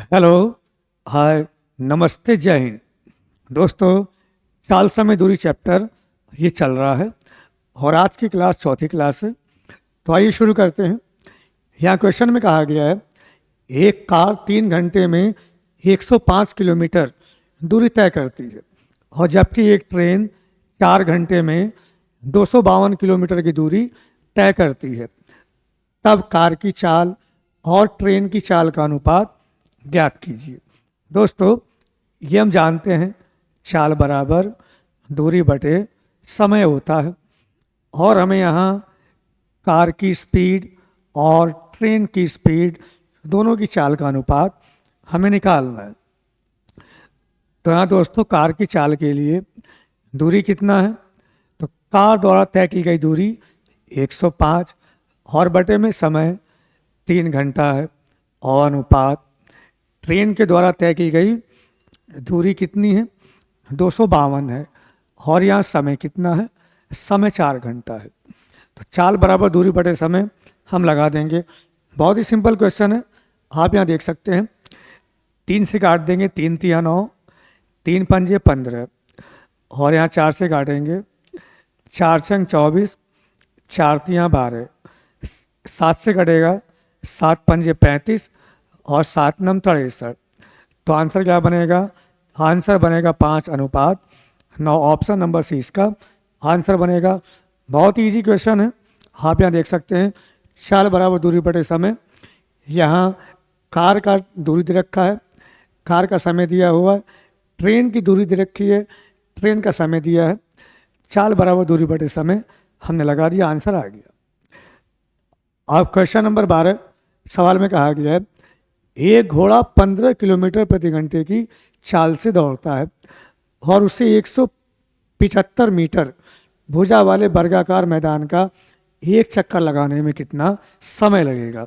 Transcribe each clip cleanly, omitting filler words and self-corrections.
Hello, हाय, नमस्ते, जय हिंद। दोस्तों, चाल समय दूरी चैप्टर ये चल रहा है और आज की क्लास चौथी क्लास है। तो आइए शुरू करते हैं। यहाँ क्वेश्चन में कहा गया है, एक कार 3 घंटे में 105 किलोमीटर दूरी तय करती है और जबकि एक ट्रेन 4 घंटे में 252 किलोमीटर की दूरी तय करती है। तब कार की चाल और ट्रेन की चाल का अनुपात ज्ञात कीजिए। दोस्तों, ये हम जानते हैं, चाल बराबर दूरी बटे समय होता है और हमें यहाँ कार की स्पीड और ट्रेन की स्पीड दोनों की चाल का अनुपात हमें निकालना है। तो यहाँ दोस्तों, कार की चाल के लिए दूरी कितना है, तो कार द्वारा तय की गई दूरी 105 और बटे में समय 3 घंटा है और अनुपात ट्रेन के द्वारा तय की गई दूरी कितनी है, 252 है और यहाँ समय कितना है, समय 4 घंटा है। तो चाल बराबर दूरी बटे समय हम लगा देंगे। बहुत ही सिंपल क्वेश्चन है, आप यहाँ देख सकते हैं। 3 से काट देंगे, 3 तिया 9, 3 पंजे 15 और यहाँ 4 से काटेंगे, 4 छंग 24, 4 तिया 12, 7 से कटेगा, 7 पंजे 35 और 7 नम 63। तो आंसर क्या बनेगा, आंसर बनेगा 5:9। ऑप्शन नंबर सी इसका आंसर बनेगा। बहुत ही ईजी क्वेश्चन है, आप यहाँ देख सकते हैं। चाल बराबर दूरी बटे समय, यहाँ कार का दूरी दे रखा है, कार का समय दिया हुआ है, ट्रेन की दूरी दे रखी है, ट्रेन का समय दिया है। चाल बराबर दूरी बटे समय हमने लगा दिया, आंसर आ गया। अब क्वेश्चन नंबर 12 सवाल में कहा गया है, एक घोड़ा 15 किलोमीटर प्रति घंटे की चाल से दौड़ता है और उसे 175 मीटर भुजा वाले वर्गाकार मैदान का एक चक्कर लगाने में कितना समय लगेगा।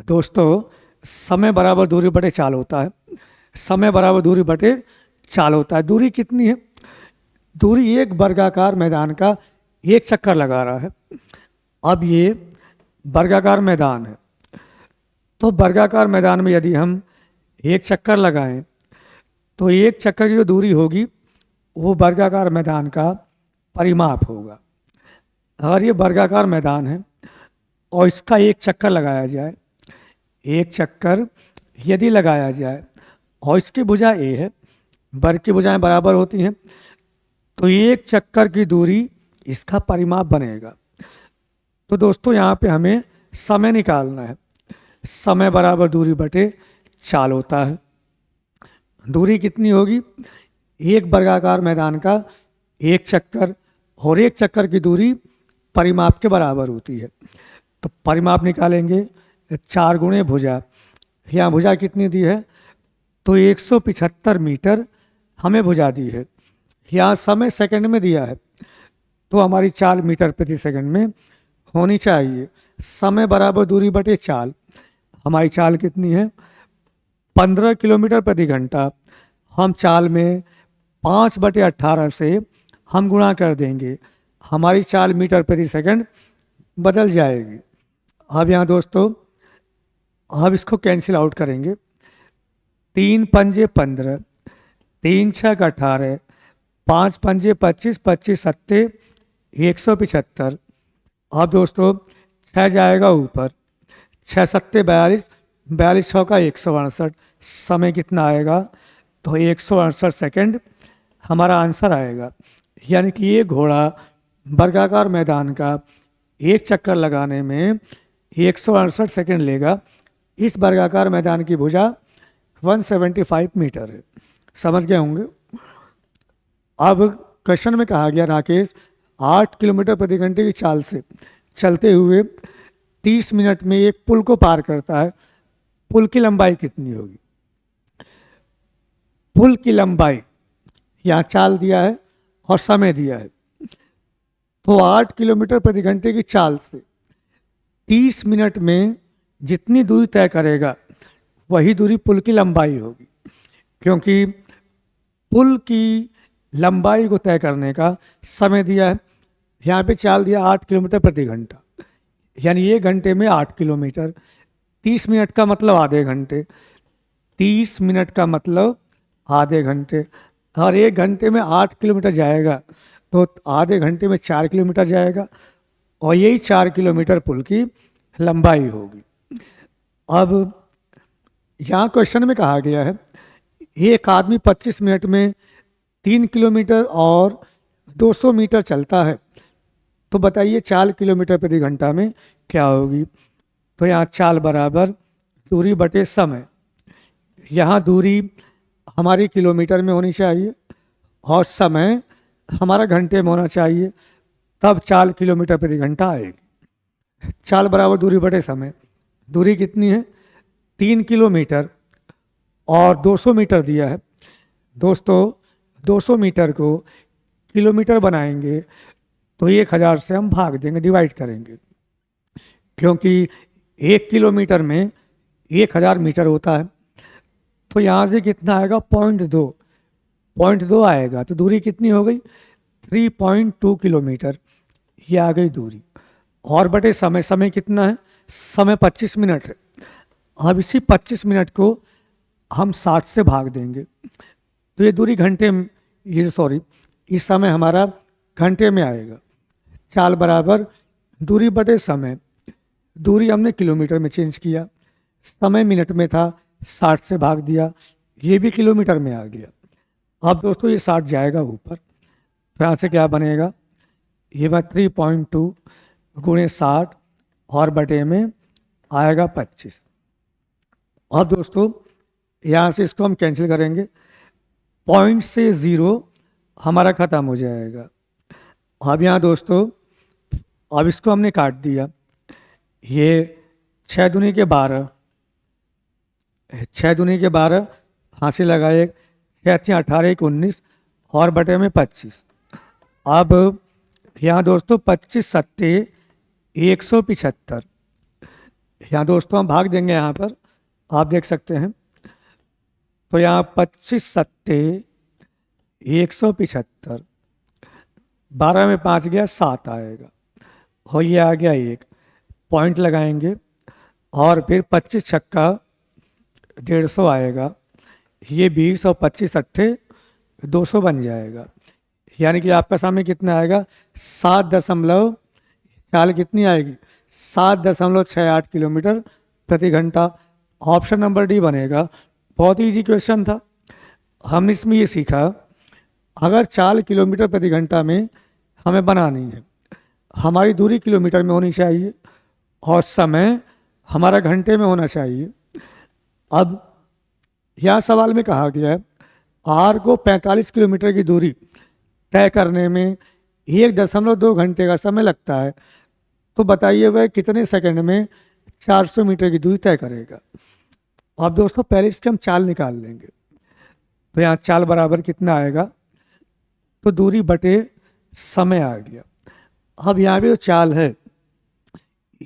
दोस्तों, समय बराबर दूरी बटे चाल होता है। समय बराबर दूरी बटे चाल होता है। दूरी कितनी है, दूरी एक वर्गाकार मैदान का एक चक्कर लगा रहा है। अब ये वर्गाकार मैदान है, तो वर्गाकार मैदान में यदि हम एक चक्कर लगाएं तो एक चक्कर की जो दूरी होगी वो वर्गाकार मैदान का परिमाप होगा। अगर ये वर्गाकार मैदान है और इसका एक चक्कर लगाया जाए, एक चक्कर यदि लगाया जाए और इसकी भुजा ए है, वर्ग की भुजाएं बराबर होती हैं, तो एक चक्कर की दूरी इसका परिमाप बनेगा। तो दोस्तों, यहाँ पे हमें समय निकालना है। समय बराबर दूरी बटे चाल होता है। दूरी कितनी होगी, एक वर्गाकार मैदान का एक चक्कर और एक चक्कर की दूरी परिमाप के बराबर होती है। तो परिमाप निकालेंगे, 4 गुणे भुजा, यहाँ भुजा कितनी दी है, तो 175 मीटर हमें भुजा दी है। यहाँ समय सेकंड में दिया है, तो हमारी चाल मीटर प्रति सेकंड में होनी चाहिए। समय बराबर दूरी बटे चाल, हमारी चाल कितनी है, 15 किलोमीटर प्रति घंटा। हम चाल में 5/18 से हम गुणा कर देंगे, हमारी चाल मीटर प्रति सेकंड बदल जाएगी। अब यहाँ दोस्तों, अब इसको कैंसिल आउट करेंगे। 3 पंजे 15, 3 छक 18, 5 पंजे 25, 25 सत्ते 175। अब दोस्तों, 6 जाएगा ऊपर, 6 सत्ते 42, 42 छः का 168। समय कितना आएगा, तो 168 सेकंड हमारा आंसर आएगा। यानी कि ये घोड़ा वर्गाकार मैदान का एक चक्कर लगाने में 168 सेकंड लेगा। इस वर्गाकार मैदान की भुजा 175 मीटर है। समझ गए होंगे। अब क्वेश्चन में कहा गया, राकेश 8 किलोमीटर प्रति घंटे की चाल से चलते हुए 30 मिनट में एक पुल को पार करता है। पुल की लंबाई कितनी होगी। पुल की लंबाई, यहाँ चाल दिया है और समय दिया है, तो 8 किलोमीटर प्रति घंटे की चाल से 30 मिनट में जितनी दूरी तय करेगा वही दूरी पुल की लंबाई होगी। क्योंकि पुल की लंबाई को तय करने का समय दिया है, यहाँ पे चाल दिया 8 किलोमीटर प्रति घंटा, यानी 1 घंटे में 8 किलोमीटर। 30 मिनट का मतलब आधे घंटे, 30 मिनट का मतलब आधे घंटे। और 1 घंटे में 8 किलोमीटर जाएगा तो आधे घंटे में 4 किलोमीटर जाएगा, और यही 4 किलोमीटर पुल की लंबाई होगी। अब यहाँ क्वेश्चन में कहा गया है एक आदमी 25 मिनट में 3 किलोमीटर और 200 मीटर चलता है, तो बताइए 4 किलोमीटर प्रति घंटा में क्या होगी। तो यहाँ चाल बराबर दूरी बटे समय। यहाँ दूरी हमारी किलोमीटर में होनी चाहिए और समय हमारा घंटे में होना चाहिए, तब 4 किलोमीटर प्रति घंटा आएगी। चाल बराबर दूरी बटे समय। दूरी कितनी है? 3 किलोमीटर और 200 मीटर दिया है। दोस्तों 200 मीटर को किलोमीटर बनाएंगे तो 1000 से हम भाग देंगे, डिवाइड करेंगे, क्योंकि 1 किलोमीटर में 1000 मीटर होता है। तो यहाँ से कितना आएगा? 0.2 आएगा। तो दूरी कितनी हो गई? 3.2 किलोमीटर। ये आ गई दूरी। और बटे समय। समय कितना है? समय 25 मिनट है। अब इसी 25 मिनट को हम 60 से भाग देंगे तो ये दूरी घंटे में, ये समय हमारा घंटे में आएगा। चाल बराबर दूरी बटे समय। दूरी हमने किलोमीटर में चेंज किया, समय मिनट में था, 60 से भाग दिया, ये भी किलोमीटर में आ गया। अब दोस्तों ये 60 जाएगा ऊपर, तो यहाँ से क्या बनेगा? ये बात 3.2 गुणे 60 और बटे में आएगा 25। अब दोस्तों यहाँ से इसको हम कैंसिल करेंगे, पॉइंट से 0 हमारा ख़त्म हो जाएगा। अब यहाँ दोस्तों अब इसको हमने काट दिया। ये 6 दूनी के 12, 6 दूनी के 12 हासिल लगाए, 6 18 19 और बटे में 25। अब यहाँ दोस्तों 25 सत्ते 175। यहाँ दोस्तों हम भाग देंगे, यहाँ पर आप देख सकते हैं। तो यहाँ 25 सत्ते 175, 12 में 5 गया 7 आएगा, और ये आ गया 1 पॉइंट लगाएंगे, और फिर 25 छक्का 150 आएगा, ये 20 और 25 अट्ठे 200 बन जाएगा। यानी कि आपका सामने कितना आएगा? 7 चाल कितनी आएगी? 7.68 किलोमीटर प्रति घंटा। ऑप्शन नंबर डी बनेगा। बहुत ईजी क्वेश्चन था। हमने इसमें ये सीखा, अगर चाल किलोमीटर प्रति घंटा में हमें बनानी है, हमारी दूरी किलोमीटर में होनी चाहिए और समय हमारा घंटे में होना चाहिए। अब यहाँ सवाल में कहा गया है आर को 45 किलोमीटर की दूरी तय करने में 1.2 घंटे का समय लगता है, तो बताइए वह कितने सेकंड में 400 मीटर की दूरी तय करेगा। अब दोस्तों पहले इसके हम चाल निकाल लेंगे। तो यहाँ चाल बराबर कितना आएगा? तो दूरी बटे समय आ गया। अब यहाँ भी जो चाल है,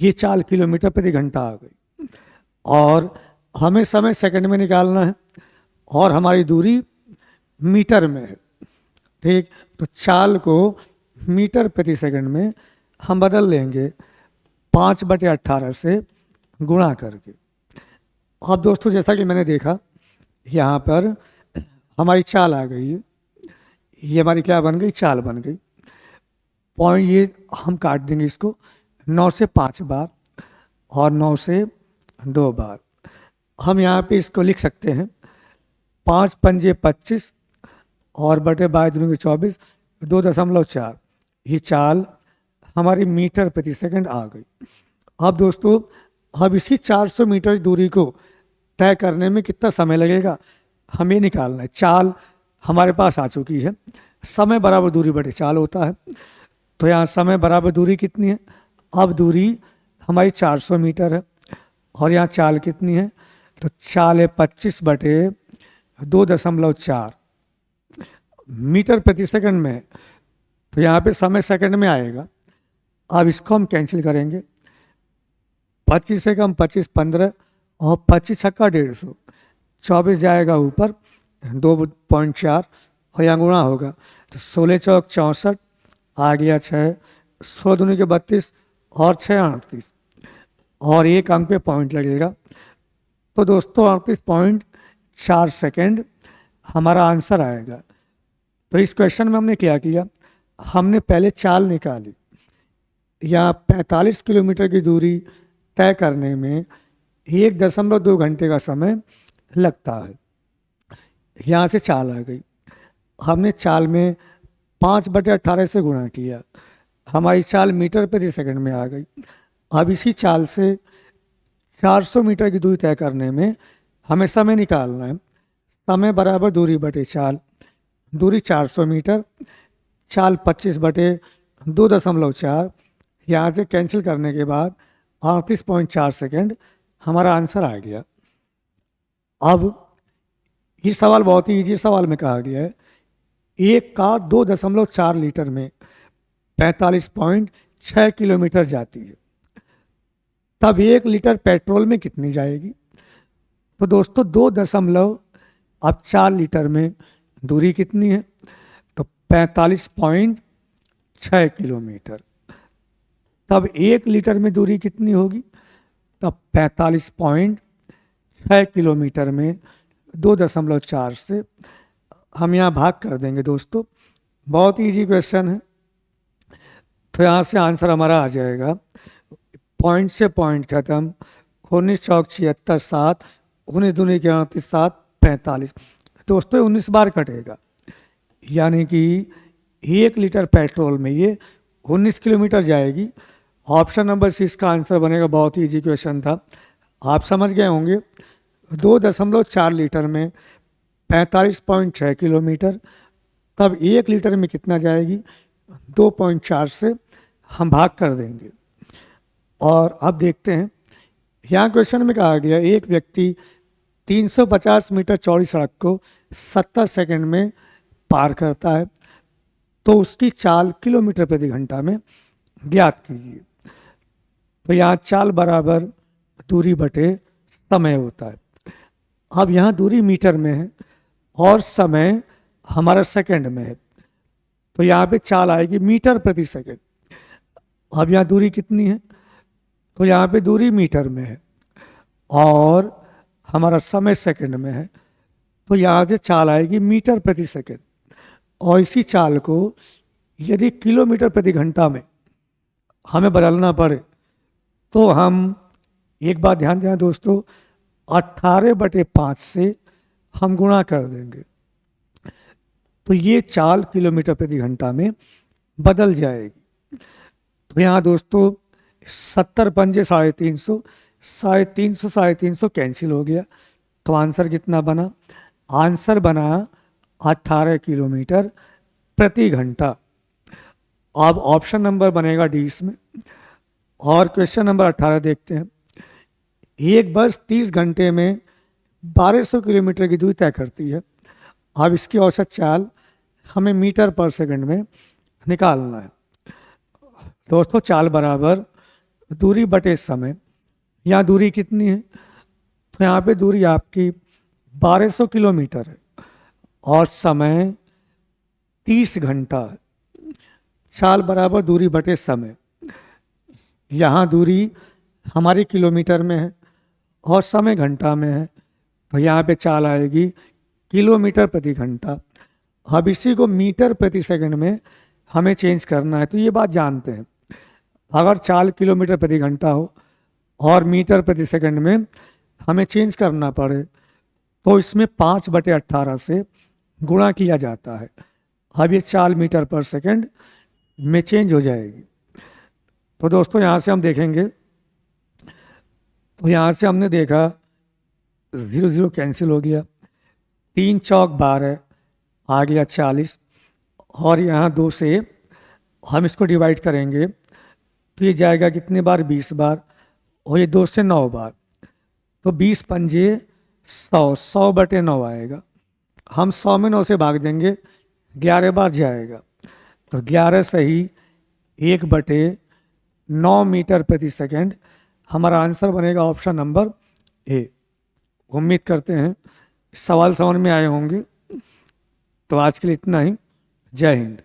ये चाल किलोमीटर प्रति घंटा आ गई, और हमें समय सेकंड में निकालना है और हमारी दूरी मीटर में है। ठीक, तो चाल को मीटर प्रति सेकंड में हम बदल लेंगे 5/18 से गुणा करके। अब दोस्तों जैसा कि मैंने देखा, यहाँ पर हमारी चाल आ गई है, ये हमारी क्या बन गई? चाल बन गई। पॉइंट ये हम काट देंगे इसको 9 से 5 बार और 9 से 2 बार। हम यहाँ पे इसको लिख सकते हैं 5 पंजे 25 और बटे 22 2.4। ये चाल हमारी मीटर प्रति सेकंड आ गई। अब दोस्तों अब इसी 400 मीटर दूरी को तय करने में कितना समय लगेगा, हमें निकालना है। चाल हमारे पास आ चुकी है, समय बराबर दूरी बटे चाल होता है। तो यहाँ समय बराबर दूरी कितनी है? अब दूरी हमारी 400 मीटर है और यहाँ चाल कितनी है? तो चाल है 25 बटे 2.4 मीटर प्रति सेकंड में। तो यहाँ पे समय सेकंड में आएगा। अब इसको हम कैंसिल करेंगे, 25 से कम 25 15 और 25 छक्का 150, 24 जाएगा ऊपर 2.4 और यहाँ गुणा होगा तो 16 चौक 64 आ गया 6, 16 दूनी के 32 और 6 38 और एक अंक पे पॉइंट लगेगा। तो दोस्तों 38 पॉइंट 4 सेकंड हमारा आंसर आएगा। तो इस क्वेश्चन में हमने क्या किया, हमने पहले चाल निकाली। यहाँ 45 किलोमीटर की दूरी तय करने में 1.2 घंटे का समय लगता है। यहाँ से चाल आ गई, हमने चाल में 5/18 से गुणा किया, हमारी चाल मीटर प्रति सेकंड में आ गई। अब इसी चाल से 400 मीटर की दूरी तय करने में हमें समय निकालना है। समय बराबर दूरी बटे चाल, दूरी 400 मीटर, चाल 25/2.4, यहाँ से कैंसिल करने के बाद 38.4 सेकेंड हमारा आंसर आ गया। अब ये सवाल बहुत ही ईजी सवाल में कहा गया है, एक कार 2.4 लीटर में 45.6 किलोमीटर जाती है, तब 1 लीटर पेट्रोल में कितनी जाएगी। तो दोस्तों 2.4 लीटर में दूरी कितनी है, तो 45.6 किलोमीटर, तब 1 लीटर में दूरी कितनी होगी, तब 45.6 किलोमीटर में 2.4 से हम यहाँ भाग कर देंगे। दोस्तों बहुत इजी क्वेश्चन है, तो यहाँ से आंसर हमारा आ जाएगा, पॉइंट से पॉइंट खत्म, 19 चौक 76 7, 19 दूनी 38 7, 45। दोस्तों 19 बार कटेगा, यानी कि 1 लीटर पेट्रोल में ये 19 किलोमीटर जाएगी। ऑप्शन नंबर सी इसका आंसर बनेगा। बहुत ही इजी क्वेश्चन था, आप समझ गए होंगे। 2.4 लीटर में 45.6 किलोमीटर, तब 1 लीटर में कितना जाएगी, 2.4 से हम भाग कर देंगे। और अब देखते हैं, यहाँ क्वेश्चन में कहा गया एक व्यक्ति 350 मीटर चौड़ी सड़क को 70 सेकंड में पार करता है, तो उसकी चाल किलोमीटर प्रति घंटा में ज्ञात कीजिए। तो यहाँ चाल बराबर दूरी बटे समय होता है। अब यहाँ दूरी मीटर में है और समय हमारा सेकंड में है, तो यहाँ पे चाल आएगी मीटर प्रति सेकंड। अब यहाँ दूरी कितनी है, तो यहाँ पे दूरी मीटर में है और हमारा समय सेकंड में है, तो यहाँ से चाल आएगी मीटर प्रति सेकंड। और इसी चाल को यदि किलोमीटर प्रति घंटा में हमें बदलना पड़े, तो हम एक बात ध्यान देना दोस्तों, 18/5 से हम गुणा कर देंगे, तो ये चाल किलोमीटर प्रति घंटा में बदल जाएगी। तो यहाँ दोस्तों 70 पंजे 350, 350 350 कैंसिल हो गया, तो आंसर कितना बना, आंसर बना 18 किलोमीटर प्रति घंटा। अब ऑप्शन नंबर बनेगा डी इसमें। और क्वेश्चन नंबर 18 देखते हैं, एक बस 30 घंटे में 1200 किलोमीटर की दूरी तय करती है। अब इसकी औसत चाल हमें मीटर पर सेकंड में निकालना है। दोस्तों चाल बराबर दूरी बटे समय, यहाँ दूरी कितनी है, तो यहाँ पे दूरी आपकी 1200 किलोमीटर है और समय 30 घंटा है। चाल बराबर दूरी बटे समय, यहाँ दूरी हमारी किलोमीटर में है और समय घंटा में है, तो यहाँ पे चाल आएगी किलोमीटर प्रति घंटा। अब इसी को मीटर प्रति सेकंड में हमें चेंज करना है। तो ये बात जानते हैं, अगर चाल किलोमीटर प्रति घंटा हो और मीटर प्रति सेकंड में हमें चेंज करना पड़े, तो इसमें 5/18 से गुणा किया जाता है। अब ये चाल मीटर पर सेकंड में चेंज हो जाएगी। तो दोस्तों यहाँ से हम देखेंगे, तो यहाँ से हमने देखा 0 0 कैंसिल हो गया, 3 चौक 12 आ गया 40, और यहाँ 2 से हम इसको डिवाइड करेंगे तो ये जाएगा कितने बार, 20 बार, और ये 2 से 9 बार, तो 20 पंजे 100, 100/9 आएगा। हम 100 में 9 से भाग देंगे, 11 बार जाएगा, तो 11 सही 1/9 मीटर प्रति सेकंड हमारा आंसर बनेगा ऑप्शन नंबर ए। उम्मीद करते हैं सवाल समझ में आए होंगे। तो आज के लिए इतना ही। जय हिंद।